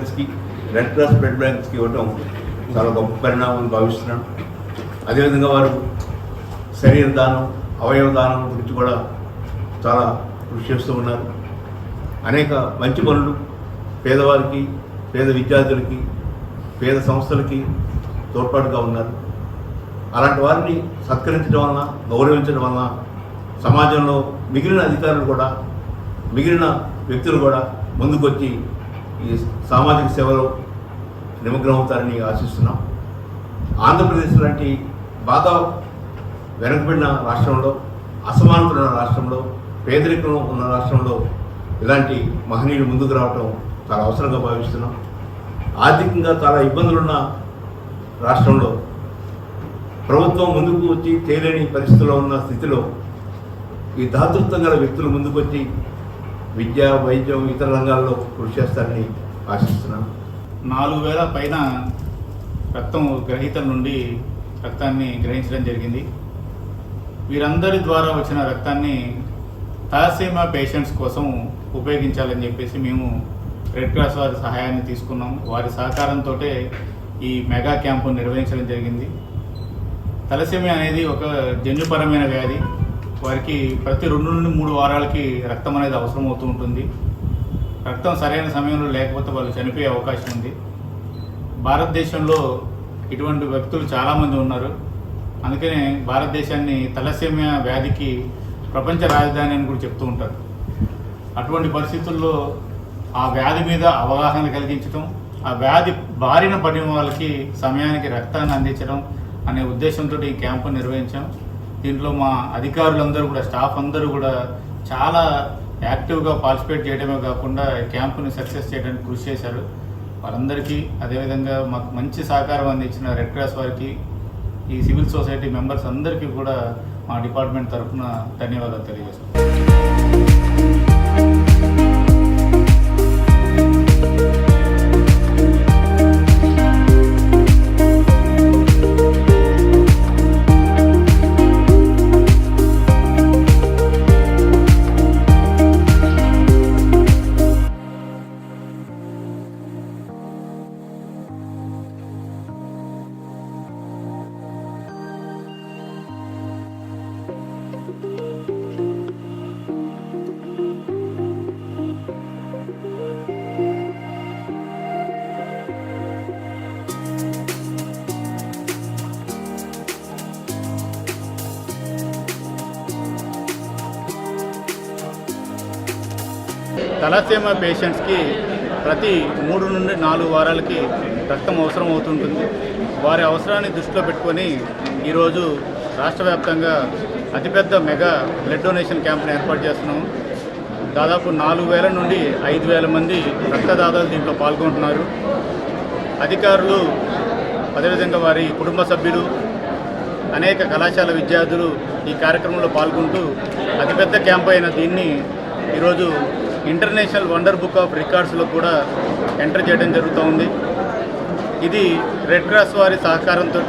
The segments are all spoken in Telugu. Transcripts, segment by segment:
బ్యాంక్స్కి, రెడ్ క్రాస్ బ్లడ్ బ్యాంక్స్కి ఇవ్వటం చాలా గొప్ప పరిణామం భావిస్తున్నాను. అదేవిధంగా వారు శరీర దానం, అవయవ దానం గురించి కూడా చాలా కృషి చేస్తూ ఉన్నారు. అనేక మంచి పనులు పేదవారికి, పేద విద్యార్థులకి, పేద సంస్థలకి తోడ్పాటుగా ఉన్నారు. అలాంటి వారిని సత్కరించడం వలన, గౌరవించడం వలన సమాజంలో మిగిలిన అధికారులు కూడా, మిగిలిన వ్యక్తులు కూడా ముందుకొచ్చి ఈ సామాజిక సేవలో నిమగ్నమవుతారని ఆశిస్తున్నాం. ఆంధ్రప్రదేశ్ లాంటి బాగా వెనకబడిన రాష్ట్రంలో, అసమానతలు ఉన్న రాష్ట్రంలో, పేదరికం ఉన్న రాష్ట్రంలో ఇలాంటి మహనీయులు ముందుకు రావటం చాలా అవసరంగా భావిస్తున్నాం. ఆర్థికంగా చాలా ఇబ్బందులున్న రాష్ట్రంలో ప్రభుత్వం ముందుకు వచ్చి చేయలేని పరిస్థితుల్లో ఉన్న స్థితిలో ఈ దాతృత్వం గల వ్యక్తులు ముందుకు వచ్చి విద్య, వైద్యం, ఇతర రంగాల్లో కృషి చేస్తారని ఆశిస్తున్నాను. 4,000 పైన రక్తం గ్రహీతల నుండి రక్తాన్ని గ్రహించడం జరిగింది. వీరందరి ద్వారా వచ్చిన రక్తాన్ని థాలసీమియా పేషెంట్స్ కోసం ఉపయోగించాలని చెప్పేసి మేము రెడ్ క్రాస్ వారి సహాయాన్ని తీసుకున్నాము. వారి సహకారంతో ఈ మెగా క్యాంపు నిర్వహించడం జరిగింది. థాలసీమియా అనేది ఒక జన్యుపరమైన వ్యాధి. వారికి ప్రతి 2 నుండి 3 వారాలకి రక్తం అనేది అవసరం అవుతూ ఉంటుంది. రక్తం సరైన సమయంలో లేకపోతే వాళ్ళు చనిపోయే అవకాశం ఉంది. భారతదేశంలో ఇటువంటి వ్యక్తులు చాలామంది ఉన్నారు. అందుకనే భారతదేశాన్ని థాలసీమియా వ్యాధికి ప్రపంచ రాజధాని అని కూడా చెప్తూ ఉంటారు. అటువంటి పరిస్థితుల్లో ఆ వ్యాధి మీద అవగాహన కలిగించడం, ఆ వ్యాధి బారిన పడిన వాళ్ళకి సమయానికి రక్తాన్ని అందించడం అనే ఉద్దేశంతో ఈ క్యాంపు నిర్వహించాం. దీంట్లో మా అధికారులందరూ కూడా, స్టాఫ్ అందరూ కూడా చాలా యాక్టివ్గా పార్టిసిపేట్ చేయడమే కాకుండా ఈ క్యాంపుని సక్సెస్ చేయడానికి కృషి చేశారు. వారందరికీ, అదేవిధంగా మాకు మంచి సహకారం అందించిన రెడ్ క్రాస్ వారికి, ఈ సివిల్ సొసైటీ మెంబర్స్ అందరికీ కూడా మా డిపార్ట్మెంట్ తరఫున ధన్యవాదాలు తెలియజేస్తున్నాం. థాలసీమియా పేషెంట్స్కి ప్రతి 3 నుండి 4 వారాలకి రక్తం అవసరం అవుతుంటుంది. వారి అవసరాన్ని దృష్టిలో పెట్టుకొని ఈరోజు రాష్ట్ర వ్యాప్తంగా అతిపెద్ద మెగా బ్లడ్ డొనేషన్ క్యాంప్ని ఏర్పాటు చేస్తున్నాము. దాదాపు 4,000 నుండి 5,000 మంది రక్తదాతలు దీంట్లో పాల్గొంటున్నారు. అధికారులు, అదేవిధంగా వారి కుటుంబ సభ్యులు, అనేక కళాశాల విద్యార్థులు ఈ కార్యక్రమంలో పాల్గొంటూ అతిపెద్ద క్యాంప్ అయిన దీన్ని ఈరోజు ఇంటర్నేషనల్ వండర్ బుక్ ఆఫ్ రికార్డ్స్లో కూడా ఎంటర్ చేయడం జరుగుతూ ఉంది. ఇది రెడ్ క్రాస్ వారి సహకారంతో,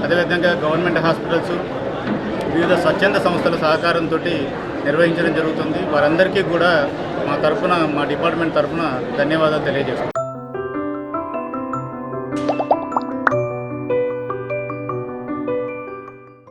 అదేవిధంగా గవర్నమెంట్ హాస్పిటల్స్, వివిధ స్వచ్ఛంద సంస్థల సహకారంతో నిర్వహించడం జరుగుతుంది. వారందరికీ కూడా మా డిపార్ట్మెంట్ తరఫున ధన్యవాదాలు తెలియజేస్తున్నాం.